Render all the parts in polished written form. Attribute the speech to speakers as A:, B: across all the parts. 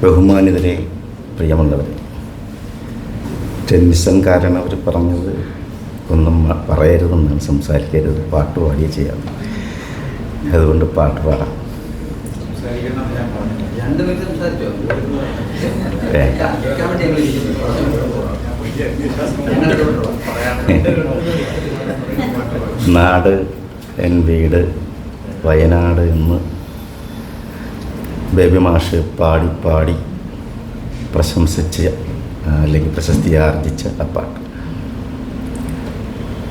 A: ബഹുമാനിതരെ, പ്രിയമുള്ളവരെ, ടെൻഷൻകാരൻ അവർ പറഞ്ഞത് ഒന്നും പറയരുതെന്നാണ്, സംസാരിക്കരുത്, പാട്ട് പാടിയേ ചെയ്യാം. അതുകൊണ്ട് പാട്ട് പാടാം. നാട് എൻ വീട് വയനാട് എന്ന് ബേബി മാഷ് പാടി പാടി പ്രശംസിച്ച് അല്ലെങ്കിൽ പ്രശസ്തി ആർജിച്ച ആ പാട്ട്.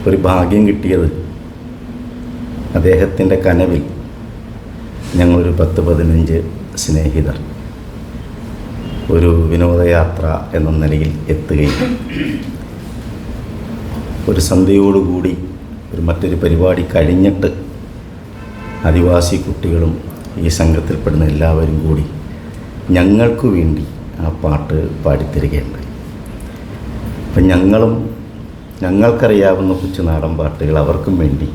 A: ഒരു ഭാഗ്യം കിട്ടിയത് അദ്ദേഹത്തിൻ്റെ കനവിൽ ഞങ്ങളൊരു 10-15 സ്നേഹിതർ ഒരു വിനോദയാത്ര എന്ന നിലയിൽ എത്തുകയും ഒരു സന്ധ്യയോടുകൂടി മറ്റൊരു പരിപാടി കഴിഞ്ഞിട്ട് ആദിവാസി കുട്ടികളും ഈ സംഘത്തിൽപ്പെടുന്ന എല്ലാവരും കൂടി ഞങ്ങൾക്ക് വേണ്ടി ആ പാട്ട് പാടിത്തരികയുണ്ടായി. അപ്പം ഞങ്ങൾക്കറിയാവുന്ന കൊച്ചു നാടൻ പാട്ടുകൾ അവർക്കും വേണ്ടി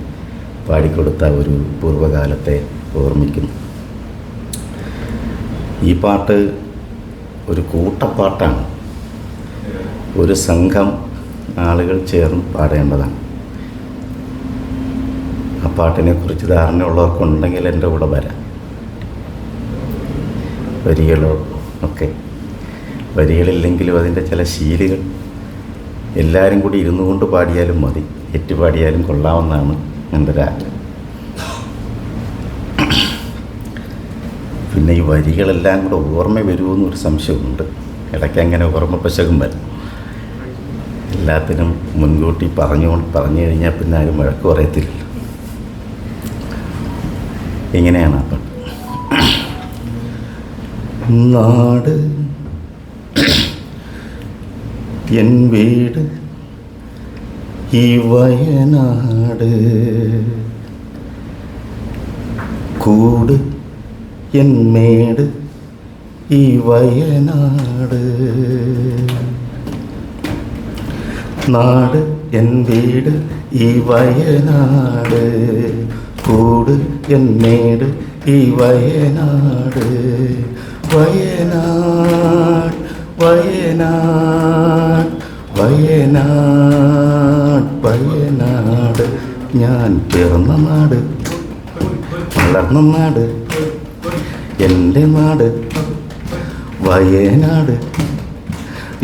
A: പാടിക്കൊടുത്ത ഒരു പൂർവ്വകാലത്തെ ഓർമ്മിക്കുന്നു. ഈ പാട്ട് ഒരു കൂട്ടപ്പാട്ടാണ്, ഒരു സംഘം ആളുകൾ ചേർന്ന് പാടേണ്ടതാണ്. ആ പാട്ടിനെക്കുറിച്ച് ധാരണയുള്ളവർക്കുണ്ടെങ്കിൽ എൻ്റെ കൂടെ വരാം. വരികളോ ഒക്കെ, വരികളില്ലെങ്കിലും അതിൻ്റെ ചില ശീലുകൾ എല്ലാവരും കൂടി ഇരുന്നു കൊണ്ട് പാടിയാലും മതി, പാടിയാലും കൊള്ളാമെന്നാണ് എൻ്റെ ഒരാഗ്രഹം. പിന്നെ ഈ വരികളെല്ലാം കൂടെ ഓർമ്മ വരുമെന്നൊരു സംശയമുണ്ട്. ഇടയ്ക്ക് അങ്ങനെ ഓർമ്മ പശകം വരും. എല്ലാത്തിനും മുൻകൂട്ടി പറഞ്ഞു കഴിഞ്ഞാൽ പിന്നെ ആരും വഴക്ക് പറയത്തില്ല. ഇങ്ങനെയാണ് ആ പാട്ട്. നാട് എൻ വീട് ഈ വയനാട്, കൂട് എൻ മേട് ഈ വയനാട്. നാട് എൻ വീട് ഈ വയനാട്, കൂട് എൻ മേട് ഈ വയനാട്. വയനാട് വയനാട് വയനാട് വയനാട്, ഞാൻ പിറന്ന നാട്, വളർന്ന നാട്, എൻ്റെ നാട് വയനാട്.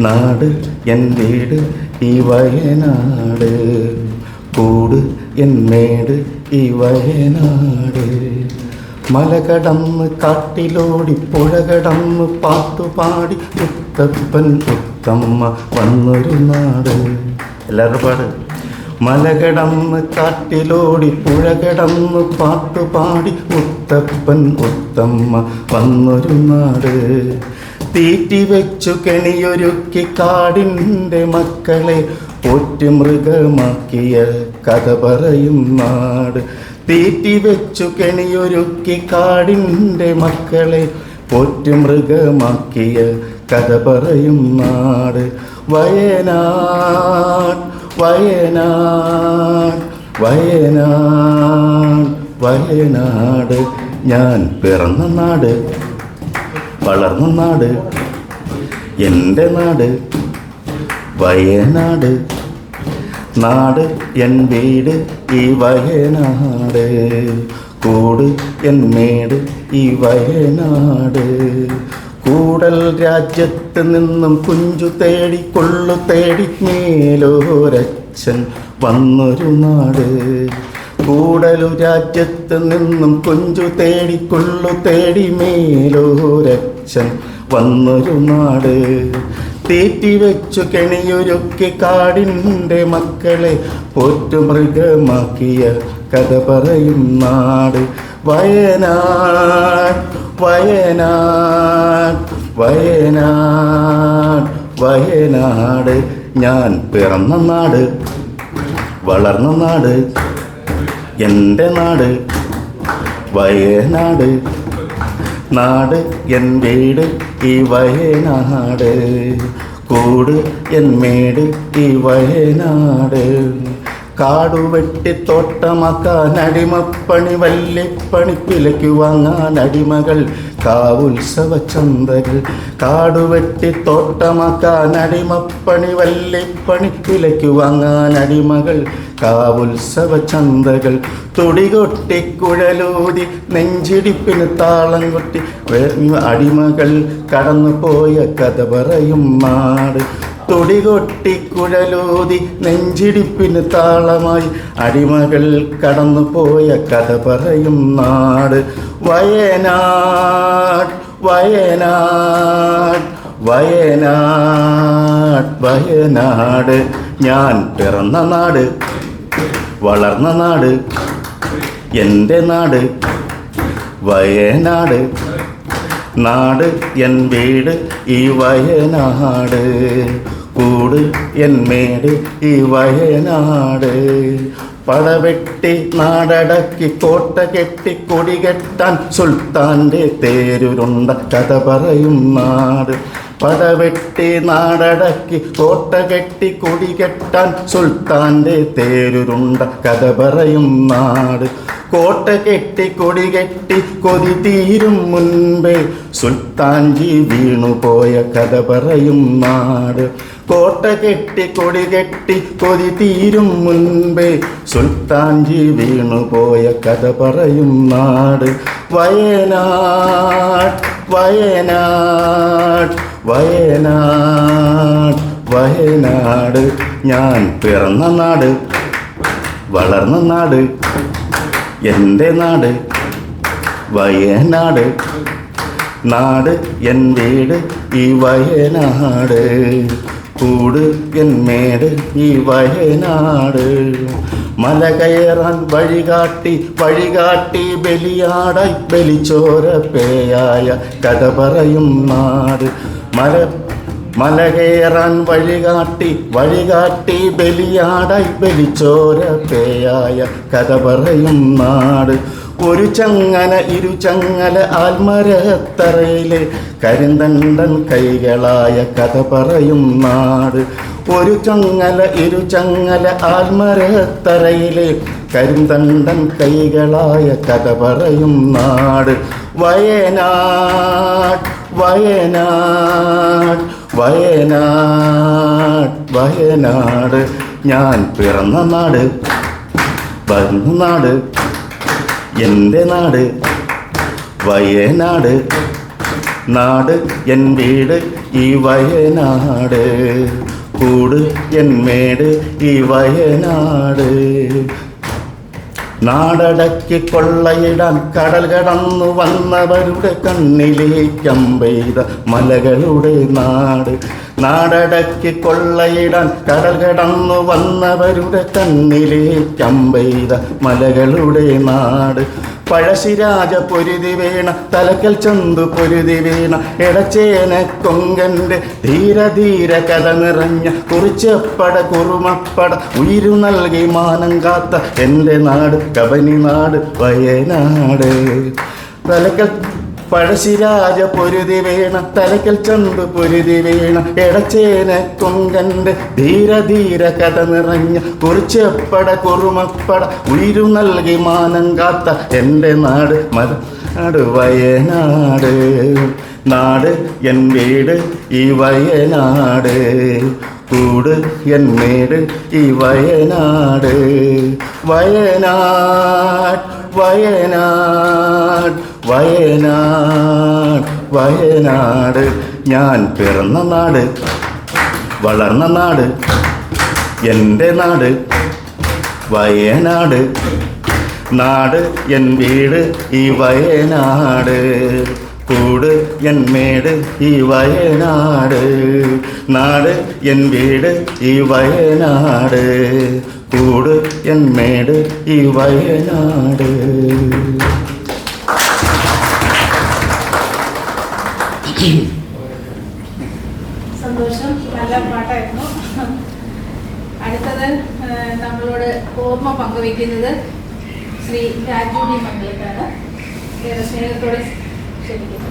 A: നാട് എൻ വീട് ഈ വയനാട്, കൂട് എൻ മേട് ഈ വയനാട്. മല കടന്ന് കാട്ടിലോടി പുഴ കടന്ന് പാട്ടുപാടി മുത്തപ്പൻ മുത്തമ്മ വന്നൊരു നാട്. എല്ലാവരും പാട്. മല കടന്ന് കാട്ടിലോടി പുഴ കടന്ന് പാട്ടുപാടി മുത്തപ്പൻ മുത്തമ്മ വന്നൊരു നാട്. തീറ്റി വെച്ചു കെണിയൊരുക്കി കാടിൻ്റെ മക്കളെ പോറ്റി മൃഗമാക്കിയ കഥ പറയും നാട്. തീറ്റി വെച്ചു കെണിയൊരുക്കി കാടിൻ്റെ മക്കളെ പോറ്റി മൃഗമാക്കിയ കഥ പറയും നാട്. വയനാട് വയനാട് വയനാട് വയനാട്, ഞാൻ പിറന്ന നാട്, വളർന്ന നാട്, എൻ്റെ നാട് വയനാട്. നാട് എൻ വീട് ഈ വയനാട്, കൂട് എൻ മേട് ഈ വയനാട്. കൂടൽ രാജ്യത്ത് നിന്നും കുഞ്ചു തേടി കൊള്ളു തേടി മേലോരച്ഛൻ വന്നൊരു നാട്. കൂടലു രാജ്യത്ത് നിന്നും കുഞ്ചു തേടി കൊള്ളു തേടി മേലോരച്ഛൻ വന്നൊരു നാട്. തീറ്റി വെച്ചു കെണിയൊരുക്കി കാടിൻ്റെ മക്കളെ പോറ്റു മൃഗമാക്കിയ കഥ പറയും നാട്. വയനാട് വയനാട് വയനാട് വയനാട്, ഞാൻ പിറന്ന നാട്, വളർന്ന നാട്, എൻ്റെ നാട് വയനാട്. നാട് എൻ വീട് ഈ വയനാട്, കൂട് എൻ മേട് ഈ വയനാട്. കാടുവെട്ടി തോട്ടമാക്കാൻ അടിമപ്പണി, വല്ലിപ്പണി വിലയ്ക്ക് വാങ്ങാൻ അടിമകൾ കാവുത്സവ ചന്തകൾ. കാടുവെട്ടി തോട്ടമാക്കാൻ അടിമപ്പണി, വല്ലിപ്പണി വിലയ്ക്കു വാങ്ങാൻ അടിമകൾ. കാവുത്സവ ചന്തകൾ. തുടികൊട്ടി കുഴലൂതി നെഞ്ചിടിപ്പിന് താളം കൊട്ടി അടിമകൾ കടന്നുപോയ കഥ പറയും നാട്. തുടികൊട്ടി കുഴലൂതി നെഞ്ചിടിപ്പിന് താളമായി അടിമകൾ കടന്നുപോയ കഥ പറയും നാട്. വയനാട് വയനാട് വയനാട് വയനാട്. ഞാൻ പിറന്ന നാട്, വളർന്ന നാട്, എൻ്റെ നാട് വയനാട്. നാട് എൻ വീട് ഈ വയനാട്, കൂട് എൻ മേട് ഈ വയനാട്. പടവെട്ടി നാടടക്കി കോട്ട കെട്ടി കൊടി കെട്ടാൻ സുൽത്താൻ്റെ തേരുരുണ്ട കഥ പറയും നാട്. പടവെട്ടി നാടടക്കി കോട്ട കെട്ടി കൊടി കെട്ടാൻ സുൽത്താൻ്റെ തേരുരുണ്ട കഥ പറയും നാട്. കോട്ട കെട്ടി കൊടി കെട്ടി കൊതി തീരും മുൻപേ സുൽത്താൻജി വീണുപോയ കഥ പറയും നാട്. കോട്ട കെട്ടി കൊടി കെട്ടി കൊതി തീരും മുൻപേ സുൽത്താൻജി വീണുപോയ കഥ പറയും നാട്. വയനാട് വയനാട് വയനാട് വയനാട്. ഞാൻ പിറന്ന നാട്, വളർന്ന നാട്, എൻ്റെ നാട് വയനാട്. നാട് എൻ വീട് ഈ വയനാട്, കൂട് എൻ മേട് ഈ വയനാട്. മല കയറാൻ വഴികാട്ടി വഴികാട്ടി ബലിയാടായി ബലിച്ചോര പേയായ കഥ പറയും നാട്. മല കയറാൻ വഴികാട്ടി വഴികാട്ടി ബലിയാടായി ബലിച്ചോര പേയായ കഥ പറയും നാട്. ഒരു ചങ്ങല ഇരു ചങ്ങല ആൽമരത്തറയിലെ കരിന്തണ്ടൻ കൈകളായ കഥ പറയും നാട്. ഒരു ചങ്ങല ഇരു ചങ്ങല ആൽമരത്തറയിലെ കരിന്തണ്ടൻ കൈകളായ കഥ പറയും നാട്. വയനാട് വയനാട് വയനാട് വയനാട്. ഞാൻ പിറന്ന നാട്, വളർന്ന നാട്, എൻ്റെ നാട് വയനാട്. നാട് എൻ വീട് ഈ വയനാട്, കൂട് എൻ മേട് ഈ വയനാട്. നാടടക്കി കൊള്ളയിടാൻ കടൽ കടന്നു വന്നവരുടെ കണ്ണിലേക്കമ്പെയ്ത മലകളുടെ നാട്. നാടടക്കി കൊള്ളയിടാൻ കടൽ കടന്നു വന്നവരുടെ കണ്ണിലേക്കമ്പെയ്ത മലകളുടെ നാട്. പഴശ്ശിരാജ പൊരുതി വീണ തലക്കൽ ചന്തു പൊരുതി വീണ എടച്ചേന കൊങ്കൻ്റെ ധീര ധീര കഥ നിറഞ്ഞ കുറിച്ചപ്പട കുറുമപ്പട ഉയിരു നൽകി മാനം കാത്ത എൻ്റെ നാട് കബനി നാട് വയനാട്. തലക്കൽ പഴശ്ശിരാജ പൊരുതി വീണ തലക്കൽ ചന്തു പൊരുതി വീണ എടച്ചേന കൊങ്കൻ്റെ ധീര ധീര കഥ നിറഞ്ഞ കുറിച്ചപ്പട കുറുമപ്പട ഉയിരു നൽകി മാനം കാത്ത എൻ്റെ നാട് നാട് വയനാട്. നാട് എൻ വീട് ഈ വയനാട്, കൂട് എൻ മേട് ഈ വയനാട്. വയനാട് വയനാട് വയനാട് വയനാട്. ഞാൻ പിറന്ന നാട്, വളർന്ന നാട്, എൻ്റെ നാട് വയനാട്. നാട് എൻ വീട് ഈ വയനാട്, കൂട് എൻ മേട് ഈ വയനാട്. നാട് എൻ വീട് ഈ വയനാട്, കൂട് എൻ മേട് ഈ വയനാട്.
B: സന്തോഷം, നല്ല പാട്ടായിരുന്നു. അടുത്തത് നമ്മളോട് ഓർമ്മ പങ്കുവയ്ക്കുന്നത് ശ്രീ രാജുടി മംഗലത്താണ്. ഏറെ സ്നേഹത്തോടെ ക്ഷണിക്കുന്നു.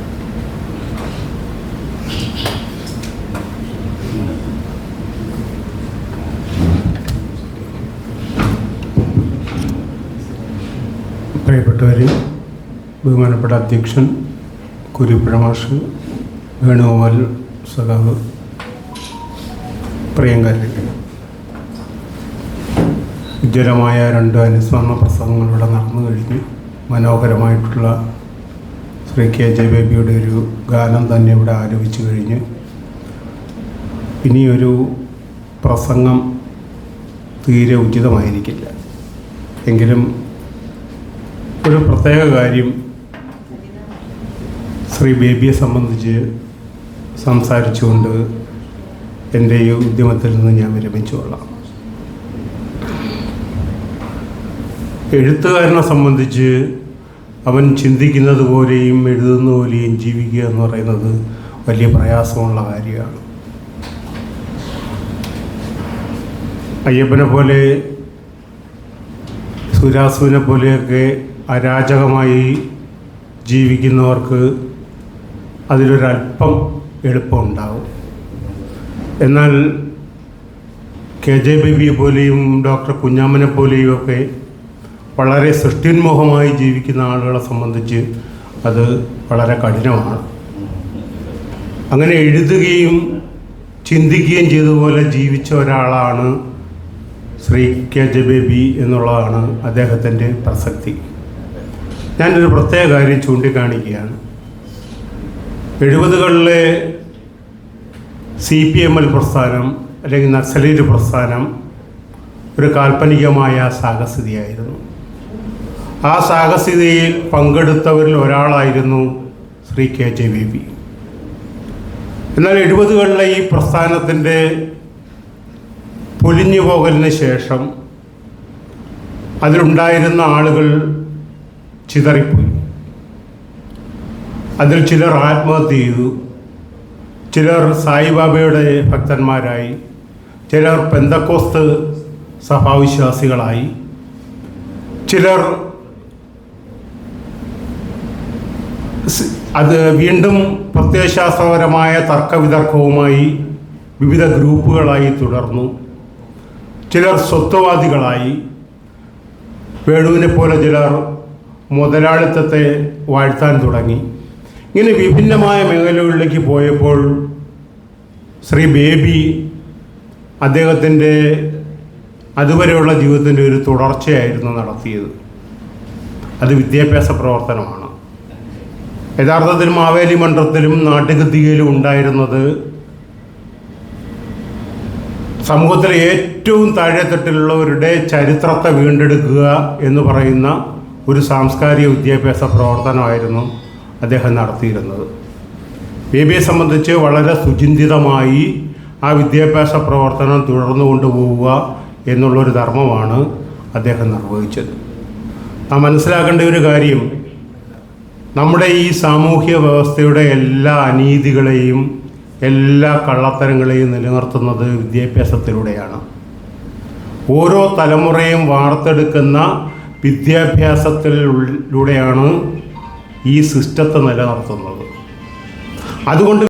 C: പ്രിയപ്പെട്ടവരെ, ബഹുമാനപ്പെട്ട അധ്യക്ഷൻ, കുരിപ്പുഴ മാഷ്, വേണുഗോപാൽ സഖാവ്, പ്രിയങ്കാരി, ഉജ്ജ്വലമായ 2 അനുസ്മരണ പ്രസംഗങ്ങൾ ഇവിടെ നടന്നു കഴിഞ്ഞു. മനോഹരമായിട്ടുള്ള ശ്രീ KJ ബേബിയുടെ ഒരു ഗാനം തന്നെ ഇവിടെ ആലപിച്ചു കഴിഞ്ഞു. ഇനിയൊരു പ്രസംഗം തീരെ ഉചിതമായിരിക്കില്ല. എങ്കിലും ഒരു പ്രത്യേക കാര്യം ശ്രീ ബേബിയെ സംബന്ധിച്ച് സംസാരിച്ചുകൊണ്ട് എൻ്റെ ഈ ഉദ്യമത്തിൽ നിന്ന് ഞാൻ വിരമിച്ചു കൊള്ളാം. എഴുത്തുകാരനെ സംബന്ധിച്ച് അവൻ ചിന്തിക്കുന്നത് പോലെയും എഴുതുന്ന പോലെയും ജീവിക്കുക എന്ന് പറയുന്നത് വലിയ പ്രയാസമുള്ള കാര്യമാണ്. അയ്യപ്പനെ പോലെ സുരാസുവിനെ പോലെയൊക്കെ അരാജകമായി ജീവിക്കുന്നവർക്ക് അതിലൊരല്പം എളുപ്പമുണ്ടാവും. എന്നാൽ KJ ബേബിയെ പോലെയും ഡോക്ടർ കുഞ്ഞാമ്മനെ പോലെയും ഒക്കെ വളരെ സൃഷ്ടിന്മുഖമായി ജീവിക്കുന്ന ആളുകളെ സംബന്ധിച്ച് അത് വളരെ കഠിനമാണ്. അങ്ങനെ എഴുതുകയും ചിന്തിക്കുകയും ചെയ്തതുപോലെ ജീവിച്ച ഒരാളാണ് ശ്രീ KJ ബേബി എന്നുള്ളതാണ് അദ്ദേഹത്തിൻ്റെ പ്രസക്തി. ഞാനൊരു പ്രത്യേക കാര്യം ചൂണ്ടിക്കാണിക്കുകയാണ്. 70കളിലെ CPML പ്രസ്ഥാനം അല്ലെങ്കിൽ നക്സലൈറ്റ് പ്രസ്ഥാനം ഒരു കാൽപ്പനികമായ സാഹസികതയായിരുന്നു. ആ സാഹസികതയിൽ പങ്കെടുത്തവരിൽ ഒരാളായിരുന്നു ശ്രീ KJ ബേബി. എന്നാൽ 70കളിലെ ഈ പ്രസ്ഥാനത്തിൻ്റെ പൊലിഞ്ഞു പോകലിന് ശേഷം അതിലുണ്ടായിരുന്ന ആളുകൾ ചിതറിപ്പോയി. അതിൽ ചിലർ ആത്മഹത്യ ചെയ്തു, ചിലർ സായിബാബയുടെ ഭക്തന്മാരായി, ചിലർ പെന്തക്കോസ്ത് സഭാവിശ്വാസികളായി, ചിലർ അത് വീണ്ടും പ്രത്യയശാസ്ത്രപരമായ തർക്കവിതർക്കവുമായി വിവിധ ഗ്രൂപ്പുകളായി തുടർന്നു. ചിലർ സ്വത്വവാദികളായി, വേണുവിനെ പോലെ ചിലർ മുതലാളിത്തത്തെ വാഴ്ത്താൻ തുടങ്ങി. ഇങ്ങനെ വിഭിന്നമായ മേഖലകളിലേക്ക് പോയപ്പോൾ ശ്രീ ബേബി അദ്ദേഹത്തിൻ്റെ അതുവരെയുള്ള ജീവിതത്തിൻ്റെ ഒരു തുടർച്ചയായിരുന്നു നടത്തിയത്. അത് വിദ്യാഭ്യാസ പ്രവർത്തനമാണ്. യഥാർത്ഥത്തിൽ മാവേലി മണ്ഡലത്തിലും നാട്ടുകത്തികയിലും ഉണ്ടായിരുന്നത് സമൂഹത്തിലെ ഏറ്റവും താഴെത്തട്ടിലുള്ളവരുടെ ചരിത്രത്തെ വീണ്ടെടുക്കുക എന്ന് പറയുന്ന ഒരു സാംസ്കാരിക വിദ്യാഭ്യാസ പ്രവർത്തനമായിരുന്നു അദ്ദേഹം നടത്തിയിരുന്നത്. ബേബിയെ സംബന്ധിച്ച് വളരെ സുചിന്തിതമായി ആ വിദ്യാഭ്യാസ പ്രവർത്തനം തുടർന്നു കൊണ്ടുപോവുക എന്നുള്ളൊരു ധർമ്മമാണ് അദ്ദേഹം നിർവഹിച്ചത്. നാം മനസ്സിലാക്കേണ്ട ഒരു കാര്യം, നമ്മുടെ ഈ സാമൂഹ്യ വ്യവസ്ഥയുടെ എല്ലാ അനീതികളെയും എല്ലാ കള്ളത്തരങ്ങളെയും നിലനിർത്തുന്നത് വിദ്യാഭ്യാസത്തിലൂടെയാണ്. ഓരോ തലമുറയും വാർത്തെടുക്കുന്ന വിദ്യാഭ്യാസത്തിലൂടെയാണ് ഈ സിസ്റ്റത്തെ നിലനിർത്തുന്നത്. അതുകൊണ്ട്